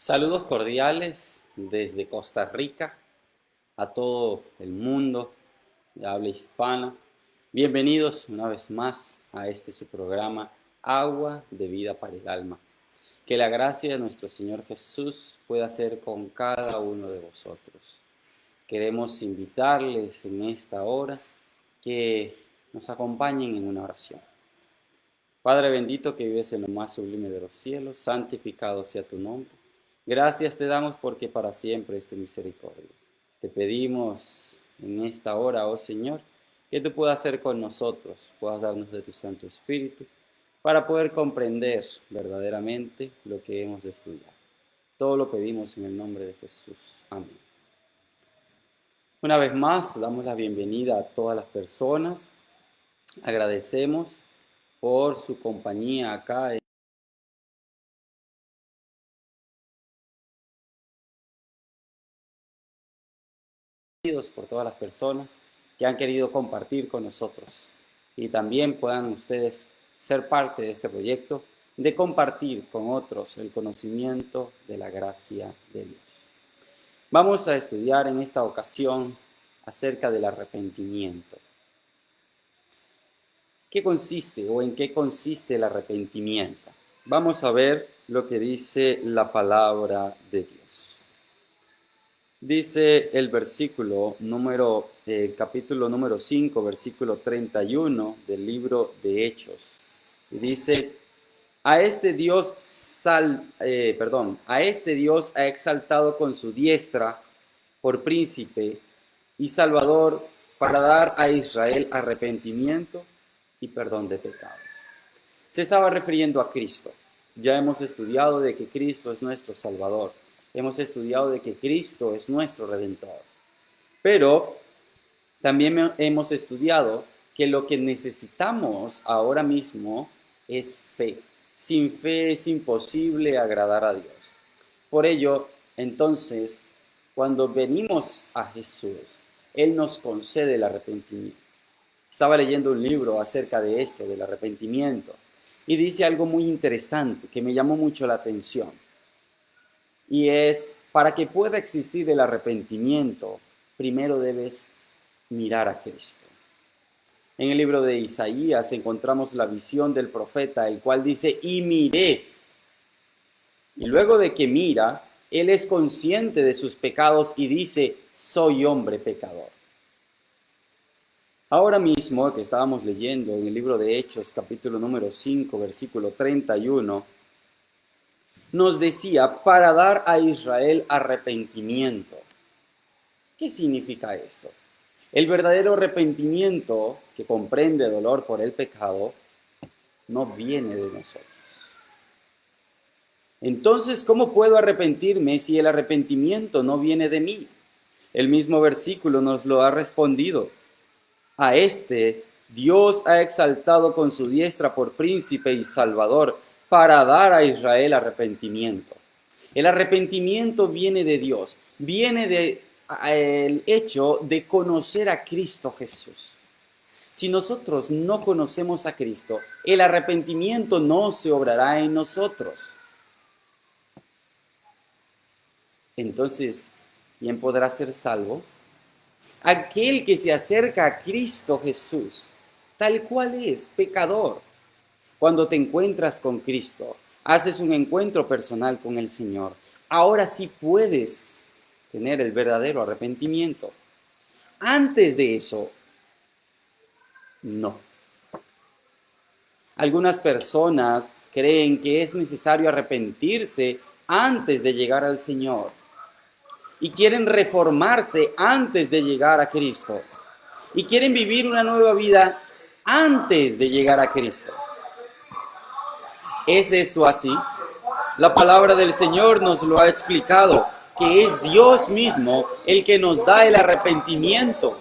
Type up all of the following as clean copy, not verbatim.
Saludos cordiales desde Costa Rica a todo el mundo de habla hispana. Bienvenidos una vez más a este su programa Agua de Vida para el Alma. Que la gracia de nuestro Señor Jesús pueda ser con cada uno de vosotros. Queremos invitarles en esta hora que nos acompañen en una oración. Padre bendito que vives en lo más sublime de los cielos, santificado sea tu nombre. Gracias te damos porque para siempre es tu misericordia. Te pedimos en esta hora, oh Señor, que tú puedas ser con nosotros, puedas darnos de tu Santo Espíritu, para poder comprender verdaderamente lo que hemos de estudiar. Todo lo pedimos en el nombre de Jesús. Amén. Una vez más, damos la bienvenida a todas las personas. Agradecemos por su compañía acá. Por todas las personas que han querido compartir con nosotros y también puedan ustedes ser parte de este proyecto de compartir con otros el conocimiento de la gracia de Dios. Vamos a estudiar en esta ocasión acerca del arrepentimiento. ¿Qué consiste o en qué consiste el arrepentimiento? Vamos a ver lo que dice la palabra de Dios. Dice el capítulo número 5, versículo 31 del libro de Hechos. Y dice, a este Dios ha exaltado con su diestra por príncipe y salvador para dar a Israel arrepentimiento y perdón de pecados. Se estaba refiriendo a Cristo. Ya hemos estudiado de que Cristo es nuestro Salvador. Hemos estudiado de que Cristo es nuestro Redentor. Pero también hemos estudiado que lo que necesitamos ahora mismo es fe. Sin fe es imposible agradar a Dios. Por ello, entonces, cuando venimos a Jesús, Él nos concede el arrepentimiento. Estaba leyendo un libro acerca de eso, del arrepentimiento, y dice algo muy interesante que me llamó mucho la atención. Y es, para que pueda existir el arrepentimiento, primero debes mirar a Cristo. En el libro de Isaías encontramos la visión del profeta, el cual dice, y miré. Y luego de que mira, él es consciente de sus pecados y dice, soy hombre pecador. Ahora mismo que estábamos leyendo en el libro de Hechos, capítulo número 5, versículo 31, nos decía, para dar a Israel arrepentimiento. ¿Qué significa esto? El verdadero arrepentimiento, que comprende dolor por el pecado, no viene de nosotros. Entonces, ¿cómo puedo arrepentirme si el arrepentimiento no viene de mí? El mismo versículo nos lo ha respondido. A este Dios ha exaltado con su diestra por príncipe y salvador, para dar a Israel arrepentimiento. El arrepentimiento viene de Dios, viene del hecho de conocer a Cristo Jesús. Si nosotros no conocemos a Cristo, el arrepentimiento no se obrará en nosotros. Entonces, ¿quién podrá ser salvo? Aquel que se acerca a Cristo Jesús, tal cual es, pecador. Cuando te encuentras con Cristo, haces un encuentro personal con el Señor. Ahora sí puedes tener el verdadero arrepentimiento. Antes de eso, no. Algunas personas creen que es necesario arrepentirse antes de llegar al Señor y quieren reformarse antes de llegar a Cristo y quieren vivir una nueva vida antes de llegar a Cristo. ¿Es esto así? La palabra del Señor nos lo ha explicado, que es Dios mismo el que nos da el arrepentimiento.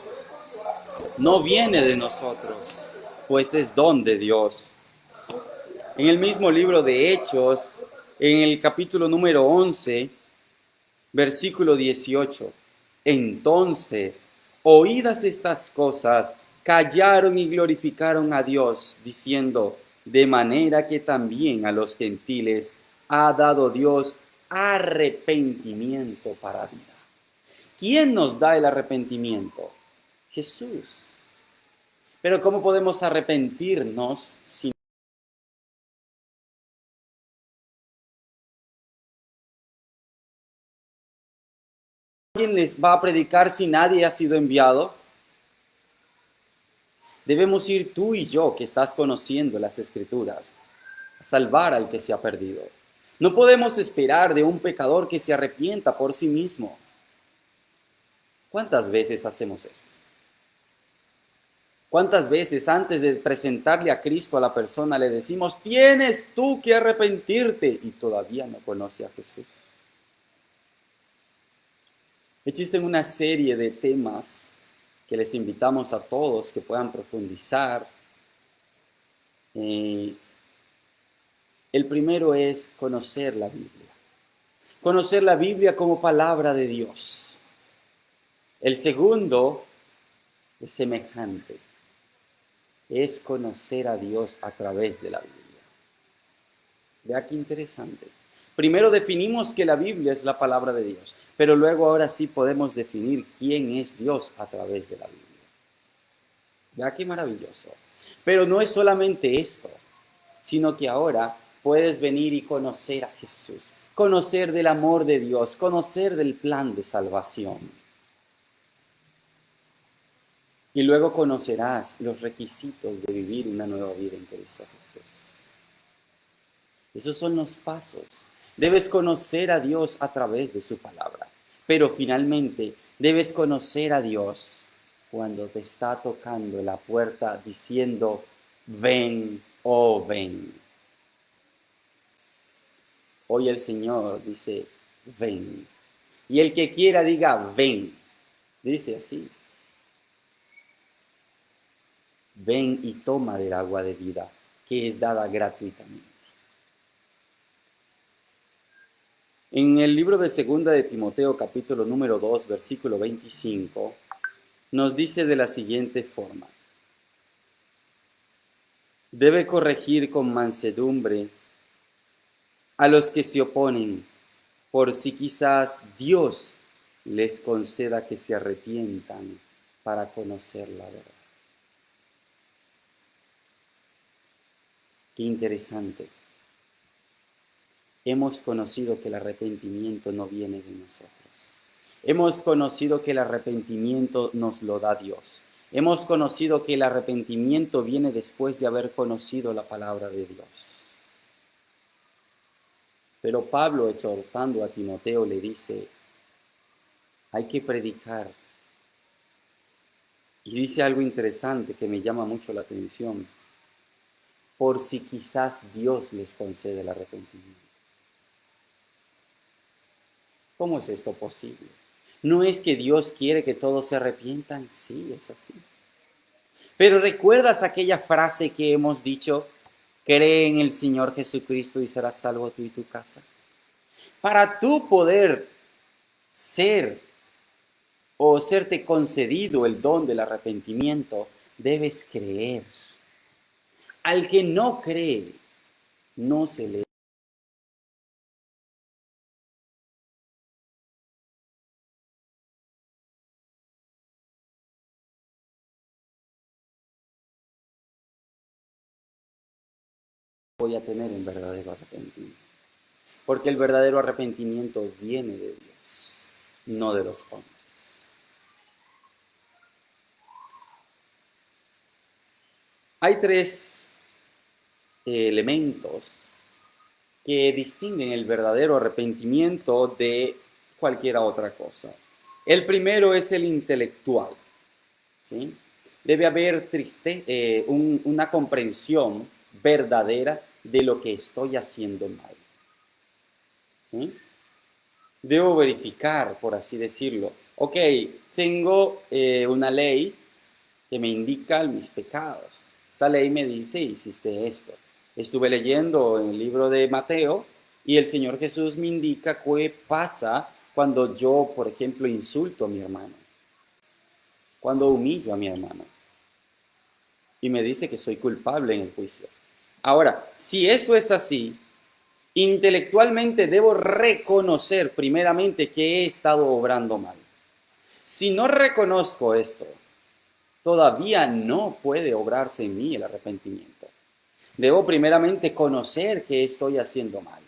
No viene de nosotros, pues es don de Dios. En el mismo libro de Hechos, en el capítulo número 11, versículo 18, entonces, oídas estas cosas, callaron y glorificaron a Dios, diciendo, de manera que también a los gentiles ha dado Dios arrepentimiento para vida. ¿Quién nos da el arrepentimiento? Jesús. Pero ¿cómo podemos arrepentirnos si alguien les va a predicar si nadie ha sido enviado? Debemos ir tú y yo, que estás conociendo las Escrituras, a salvar al que se ha perdido. No podemos esperar de un pecador que se arrepienta por sí mismo. ¿Cuántas veces hacemos esto? ¿Cuántas veces antes de presentarle a Cristo a la persona le decimos, tienes tú que arrepentirte, y todavía no conoce a Jesús? Existen una serie de temas que les invitamos a todos que puedan profundizar. El primero es conocer la Biblia. Conocer la Biblia como palabra de Dios. El segundo es semejante. Es conocer a Dios a través de la Biblia. Vea qué interesante. Primero definimos que la Biblia es la palabra de Dios, pero luego ahora sí podemos definir quién es Dios a través de la Biblia. Vea qué maravilloso. Pero no es solamente esto, sino que ahora puedes venir y conocer a Jesús, conocer del amor de Dios, conocer del plan de salvación. Y luego conocerás los requisitos de vivir una nueva vida en Cristo Jesús. Esos son los pasos. Debes conocer a Dios a través de su palabra. Pero finalmente debes conocer a Dios cuando te está tocando la puerta diciendo, ven, oh ven. Hoy el Señor dice, ven. Y el que quiera diga, ven. Dice así. Ven y toma del agua de vida, que es dada gratuitamente. En el libro de Segunda de Timoteo, capítulo número 2, versículo 25, nos dice de la siguiente forma. Debe corregir con mansedumbre a los que se oponen, por si quizás Dios les conceda que se arrepientan para conocer la verdad. Qué interesante. Hemos conocido que el arrepentimiento no viene de nosotros. Hemos conocido que el arrepentimiento nos lo da Dios. Hemos conocido que el arrepentimiento viene después de haber conocido la palabra de Dios. Pero Pablo, exhortando a Timoteo, le dice, hay que predicar. Y dice algo interesante que me llama mucho la atención. Por si quizás Dios les concede el arrepentimiento. ¿Cómo es esto posible? ¿No es que Dios quiere que todos se arrepientan? Sí, es así. Pero ¿recuerdas aquella frase que hemos dicho? Cree en el Señor Jesucristo y serás salvo tú y tu casa. Para tú poder ser o serte concedido el don del arrepentimiento, debes creer. Al que no cree, no se le voy a tener un verdadero arrepentimiento. Porque el verdadero arrepentimiento viene de Dios, no de los hombres. Hay tres elementos que distinguen el verdadero arrepentimiento de cualquier otra cosa. El primero es el intelectual, ¿sí? Debe haber una comprensión verdadera de lo que estoy haciendo mal, ¿sí? Debo verificar, por así decirlo. Ok, tengo una ley que me indica mis pecados. Esta ley me dice, hiciste esto. Estuve leyendo en el libro de Mateo y el Señor Jesús me indica qué pasa cuando yo, por ejemplo, insulto a mi hermano, cuando humillo a mi hermano. Y me dice que soy culpable en el juicio. Ahora, si eso es así, Intelectualmente debo reconocer primeramente que he estado obrando mal. Si no reconozco esto, todavía no puede obrarse en mí el arrepentimiento. Debo primeramente conocer que estoy haciendo mal.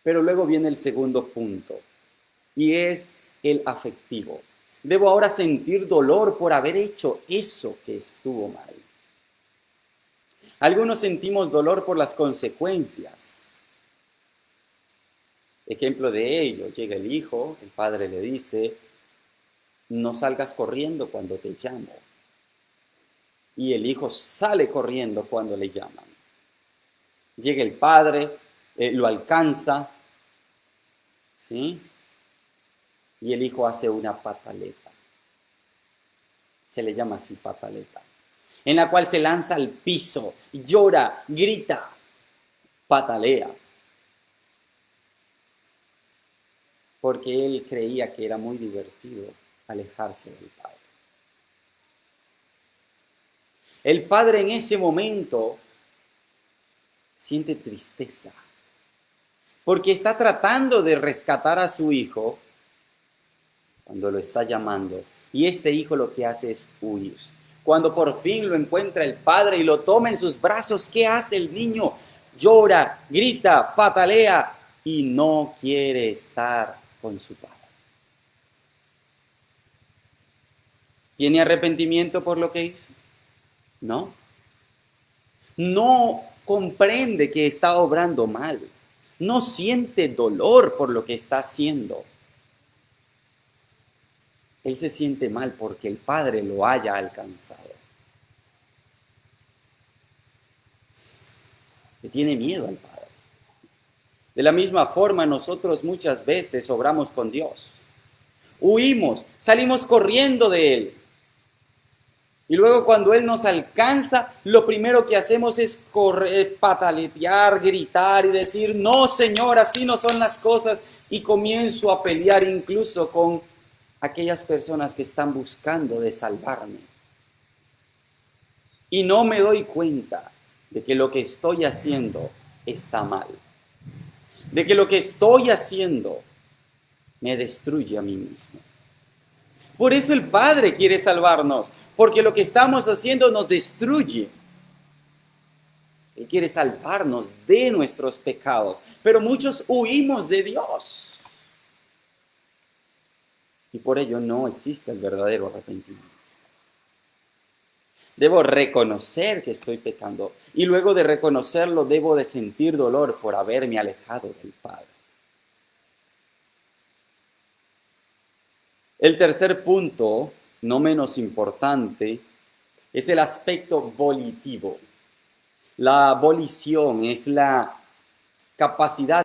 Pero luego viene el segundo punto, y es el afectivo. Debo ahora sentir dolor por haber hecho eso que estuvo mal. Algunos sentimos dolor por las consecuencias. Ejemplo de ello, llega el hijo, el padre le dice, no salgas corriendo cuando te llamo. Y el hijo sale corriendo cuando le llaman. Llega el padre, lo alcanza, ¿sí? Y el hijo hace una pataleta. Se le llama así pataleta. En la cual se lanza al piso, llora, grita, patalea. Porque él creía que era muy divertido alejarse del padre. El padre en ese momento siente tristeza, porque está tratando de rescatar a su hijo cuando lo está llamando, y este hijo lo que hace es huir. Cuando por fin lo encuentra el padre y lo toma en sus brazos, ¿qué hace el niño? Llora, grita, patalea y no quiere estar con su padre. ¿Tiene arrepentimiento por lo que hizo? No. No comprende que está obrando mal. No siente dolor por lo que está haciendo. Él se siente mal porque el Padre lo haya alcanzado. Le tiene miedo al Padre. De la misma forma, nosotros muchas veces obramos con Dios. Huimos, salimos corriendo de Él. Y luego cuando Él nos alcanza, lo primero que hacemos es correr, pataletear, gritar y decir, no, Señor, así no son las cosas. Y comienzo a pelear incluso con aquellas personas que están buscando de salvarme. Y no me doy cuenta de que lo que estoy haciendo está mal. De que lo que estoy haciendo me destruye a mí mismo. Por eso el Padre quiere salvarnos, porque lo que estamos haciendo nos destruye. Él quiere salvarnos de nuestros pecados, pero muchos huimos de Dios. Y por ello no existe el verdadero arrepentimiento. Debo reconocer que estoy pecando y luego de reconocerlo debo de sentir dolor por haberme alejado del Padre. El tercer punto, no menos importante, es el aspecto volitivo. La volición es la capacidad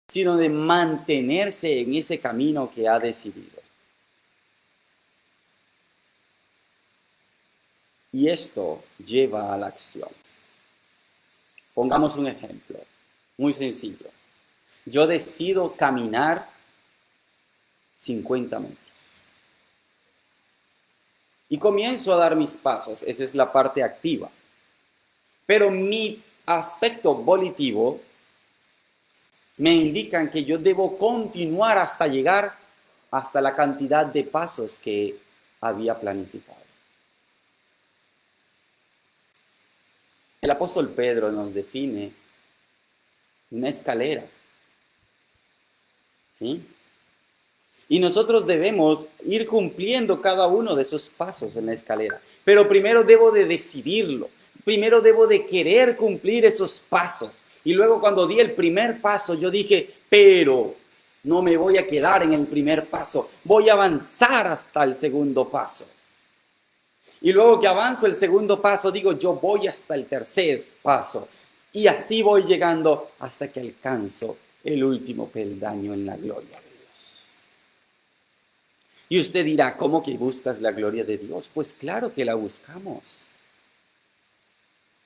sino de mantenerse en ese camino que ha decidido. Y esto lleva a la acción. Pongamos un ejemplo muy sencillo. Yo decido caminar 50 metros. Y comienzo a dar mis pasos. Esa es la parte activa. Pero mi aspecto volitivo me indican que yo debo continuar hasta llegar hasta la cantidad de pasos que había planificado. El apóstol Pedro nos define una escalera, ¿sí? Y nosotros debemos ir cumpliendo cada uno de esos pasos en la escalera. Pero primero debo de decidirlo. Primero debo de querer cumplir esos pasos. Y luego cuando di el primer paso, yo dije, pero no me voy a quedar en el primer paso. Voy a avanzar hasta el segundo paso. Y luego que avanzo el segundo paso, digo, yo voy hasta el tercer paso. Y así voy llegando hasta que alcanzo el último peldaño en la gloria de Dios. Y usted dirá, ¿cómo que buscas la gloria de Dios? Pues claro que la buscamos.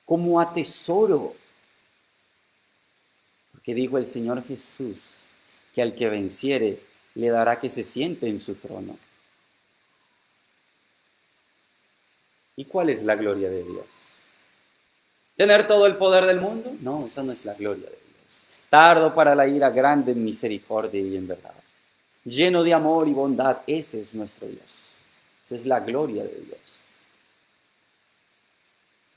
Como atesoro. Porque dijo el Señor Jesús que al que venciere le dará que se siente en su trono. ¿Y cuál es la gloria de Dios? ¿Tener todo el poder del mundo? No, esa no es la gloria de Dios. Tardo para la ira, grande en misericordia y en verdad. Lleno de amor y bondad, ese es nuestro Dios. Esa es la gloria de Dios.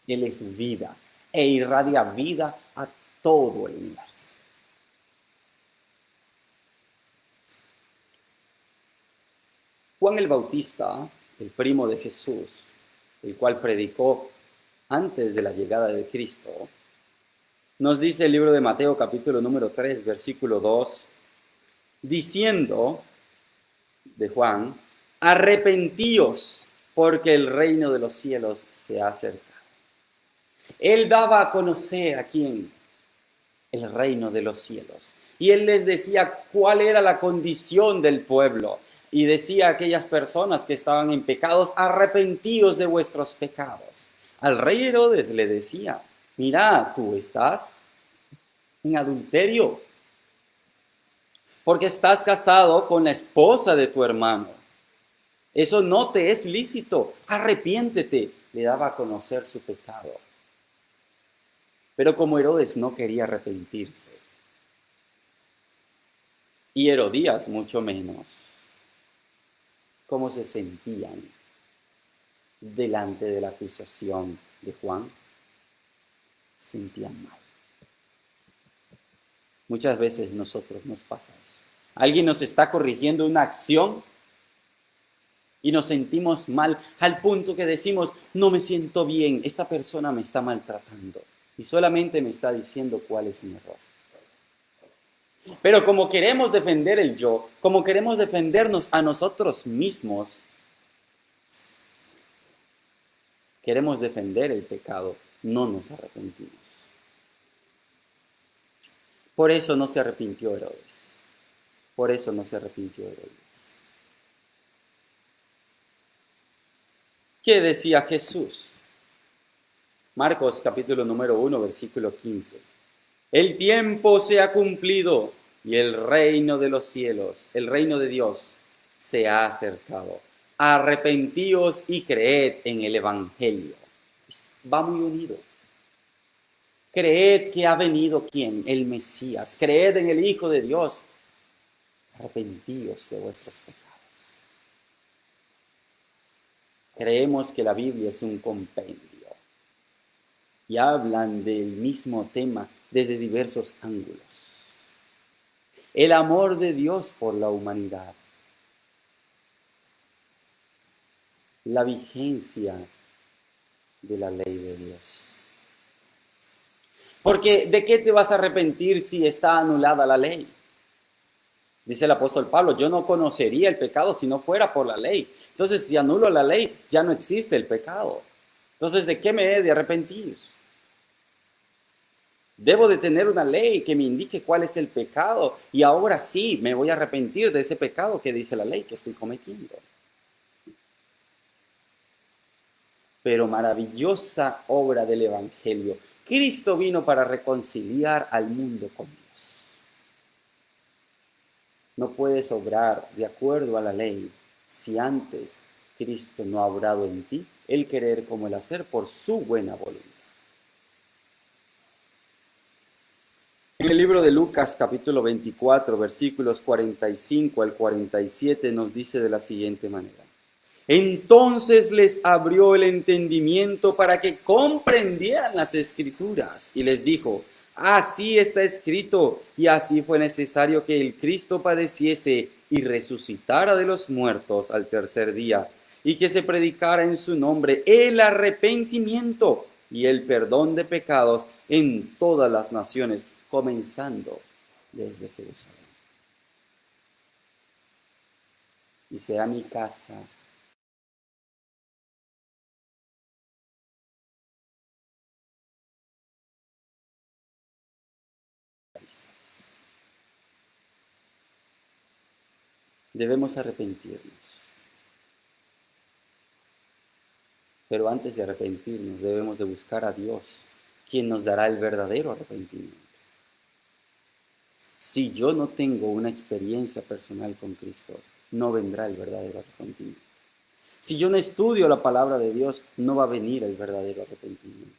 Él es vida e irradia vida a todo el universo. Juan el Bautista, el primo de Jesús, el cual predicó antes de la llegada de Cristo, nos dice el libro de Mateo capítulo número 3, versículo 2, diciendo de Juan, arrepentíos porque el reino de los cielos se ha acercado. Él daba a conocer a quién, el reino de los cielos. Y él les decía cuál era la condición del pueblo. Y decía a aquellas personas que estaban en pecados, arrepentíos de vuestros pecados. Al rey Herodes le decía, mira, tú estás en adulterio, porque estás casado con la esposa de tu hermano. Eso no te es lícito, arrepiéntete. Le daba a conocer su pecado. Pero como Herodes no quería arrepentirse, y Herodías mucho menos, ¿cómo se sentían delante de la acusación de Juan? Se sentían mal. Muchas veces nosotros nos pasa eso. Alguien nos está corrigiendo una acción y nos sentimos mal al punto que decimos, no me siento bien, esta persona me está maltratando y solamente me está diciendo cuál es mi error. Pero como queremos defender el yo, como queremos defendernos a nosotros mismos, queremos defender el pecado, no nos arrepentimos. Por eso no se arrepintió Herodes. Por eso no se arrepintió Herodes. ¿Qué decía Jesús? Marcos capítulo número 1, versículo 15. El tiempo se ha cumplido y el reino de los cielos, el reino de Dios, se ha acercado. Arrepentíos y creed en el Evangelio. Va muy unido. Creed que ha venido ¿quién? El Mesías. Creed en el Hijo de Dios. Arrepentíos de vuestros pecados. Creemos que la Biblia es un compendio y hablan del mismo tema desde diversos ángulos. El amor de Dios por la humanidad. La vigencia de la ley de Dios. Porque ¿de qué te vas a arrepentir si está anulada la ley? Dice el apóstol Pablo, yo no conocería el pecado si no fuera por la ley. Entonces, si anulo la ley, ya no existe el pecado. Entonces, ¿de qué me he de arrepentir? Debo de tener una ley que me indique cuál es el pecado y ahora sí me voy a arrepentir de ese pecado que dice la ley que estoy cometiendo. Pero maravillosa obra del Evangelio. Cristo vino para reconciliar al mundo con Dios. No puedes obrar de acuerdo a la ley si antes Cristo no ha obrado en ti el querer como el hacer por su buena voluntad. En el libro de Lucas capítulo 24 versículos 45 al 47 nos dice de la siguiente manera. Entonces les abrió el entendimiento para que comprendieran las Escrituras y les dijo, así está escrito y así fue necesario que el Cristo padeciese y resucitara de los muertos al tercer día y que se predicara en su nombre el arrepentimiento y el perdón de pecados en todas las naciones, comenzando desde Jerusalén. Y sea mi casa debemos arrepentirnos. Pero antes de arrepentirnos debemos de buscar a Dios, quien nos dará el verdadero arrepentimiento. Si yo no tengo una experiencia personal con Cristo, no vendrá el verdadero arrepentimiento. Si yo no estudio la palabra de Dios, no va a venir el verdadero arrepentimiento.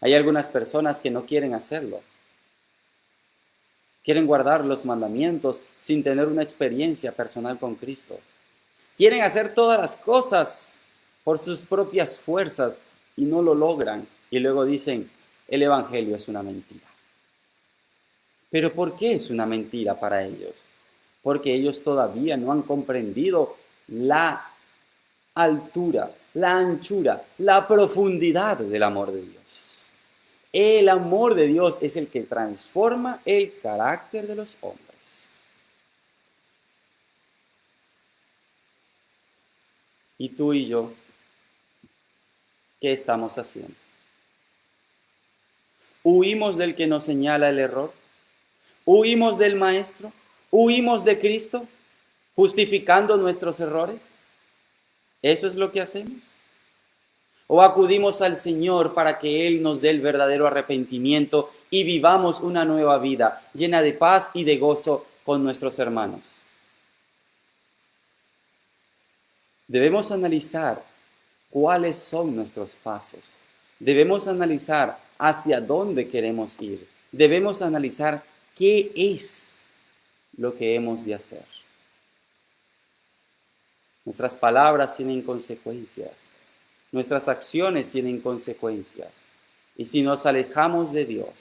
Hay algunas personas que no quieren hacerlo. Quieren guardar los mandamientos sin tener una experiencia personal con Cristo. Quieren hacer todas las cosas por sus propias fuerzas y no lo logran. Y luego dicen, el Evangelio es una mentira. ¿Pero por qué es una mentira para ellos? Porque ellos todavía no han comprendido la altura, la anchura, la profundidad del amor de Dios. El amor de Dios es el que transforma el carácter de los hombres. Y tú y yo, ¿qué estamos haciendo? ¿Huimos del que nos señala el error? ¿Huimos del Maestro? ¿Huimos de Cristo, justificando nuestros errores? ¿Eso es lo que hacemos? ¿O acudimos al Señor para que Él nos dé el verdadero arrepentimiento y vivamos una nueva vida llena de paz y de gozo con nuestros hermanos? Debemos analizar cuáles son nuestros pasos. Debemos analizar hacia dónde queremos ir. Debemos analizar qué es lo que hemos de hacer. Nuestras palabras tienen consecuencias. Nuestras acciones tienen consecuencias. Y si nos alejamos de Dios,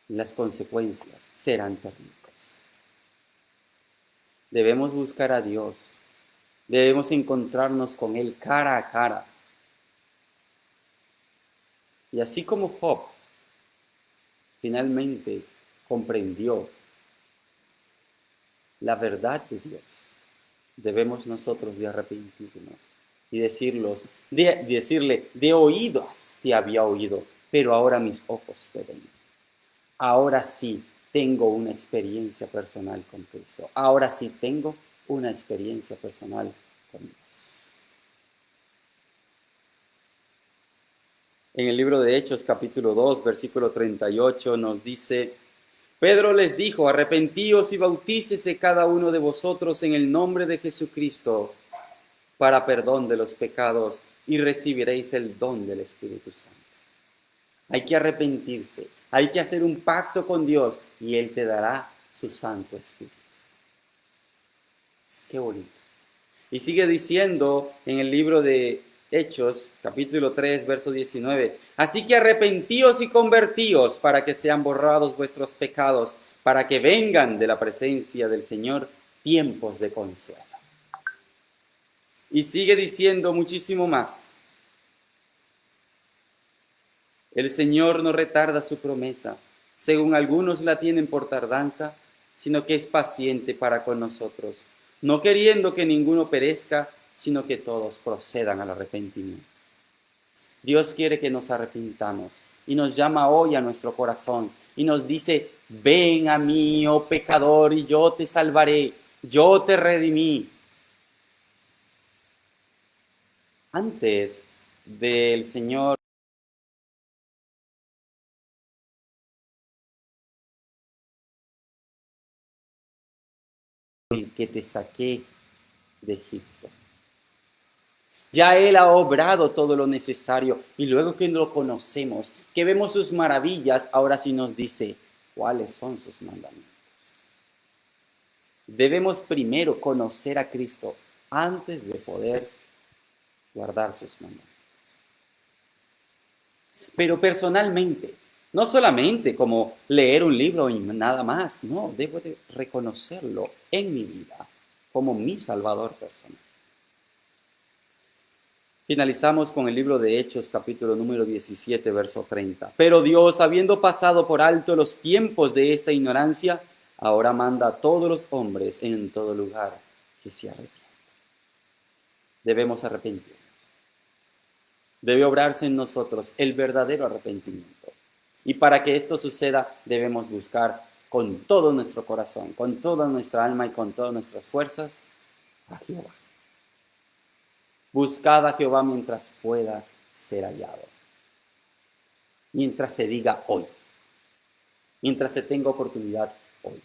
las consecuencias serán terribles. Debemos buscar a Dios. Debemos encontrarnos con Él cara a cara. Y así como Job finalmente comprendió la verdad de Dios, debemos nosotros de arrepentirnos y decirle, de oídos te había oído, pero ahora mis ojos te ven. Ahora sí tengo una experiencia personal con Cristo. Ahora sí tengo una experiencia personal con Dios. En el libro de Hechos, capítulo 2, versículo 38, nos dice: Pedro les dijo, arrepentíos y bautícese cada uno de vosotros en el nombre de Jesucristo para perdón de los pecados y recibiréis el don del Espíritu Santo. Hay que arrepentirse, hay que hacer un pacto con Dios y Él te dará su Santo Espíritu. Qué bonito. Y sigue diciendo en el libro de Hechos, capítulo 3, verso 19, así que arrepentíos y convertíos para que sean borrados vuestros pecados, para que vengan de la presencia del Señor tiempos de consuelo. Y sigue diciendo muchísimo más. El Señor no retarda su promesa, según algunos la tienen por tardanza, sino que es paciente para con nosotros, no queriendo que ninguno perezca, sino que todos procedan al arrepentimiento. Dios quiere que nos arrepintamos y nos llama hoy a nuestro corazón y nos dice, ven a mí, oh pecador, y yo te salvaré, yo te redimí. Antes del Señor el que te saqué de Egipto. Ya Él ha obrado todo lo necesario y luego que lo conocemos, que vemos sus maravillas, ahora sí nos dice cuáles son sus mandamientos. Debemos primero conocer a Cristo antes de poder guardar sus mandamientos. Pero personalmente, no solamente como leer un libro y nada más, no, debo de reconocerlo en mi vida como mi Salvador personal. Finalizamos con el libro de Hechos, capítulo número 17, verso 30. Pero Dios, habiendo pasado por alto los tiempos de esta ignorancia, ahora manda a todos los hombres en todo lugar que se arrepientan. Debemos arrepentirnos. Debe obrarse en nosotros el verdadero arrepentimiento. Y para que esto suceda, debemos buscar con todo nuestro corazón, con toda nuestra alma y con todas nuestras fuerzas a Jehová. Buscad a Jehová mientras pueda ser hallado. Mientras se diga hoy. Mientras se tenga oportunidad hoy.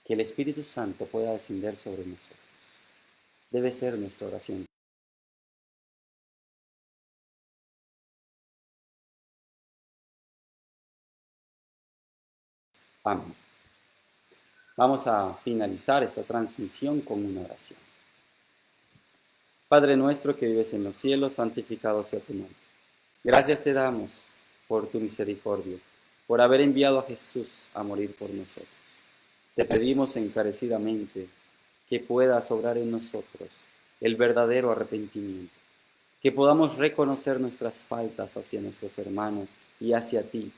que el Espíritu Santo pueda descender sobre nosotros. Debe ser nuestra oración. Amén. Vamos a finalizar esta transmisión con una oración. Padre nuestro que vives en los cielos, santificado sea tu nombre. Gracias te damos por tu misericordia, por haber enviado a Jesús a morir por nosotros. Te pedimos encarecidamente que puedas obrar en nosotros el verdadero arrepentimiento, que podamos reconocer nuestras faltas hacia nuestros hermanos y hacia ti,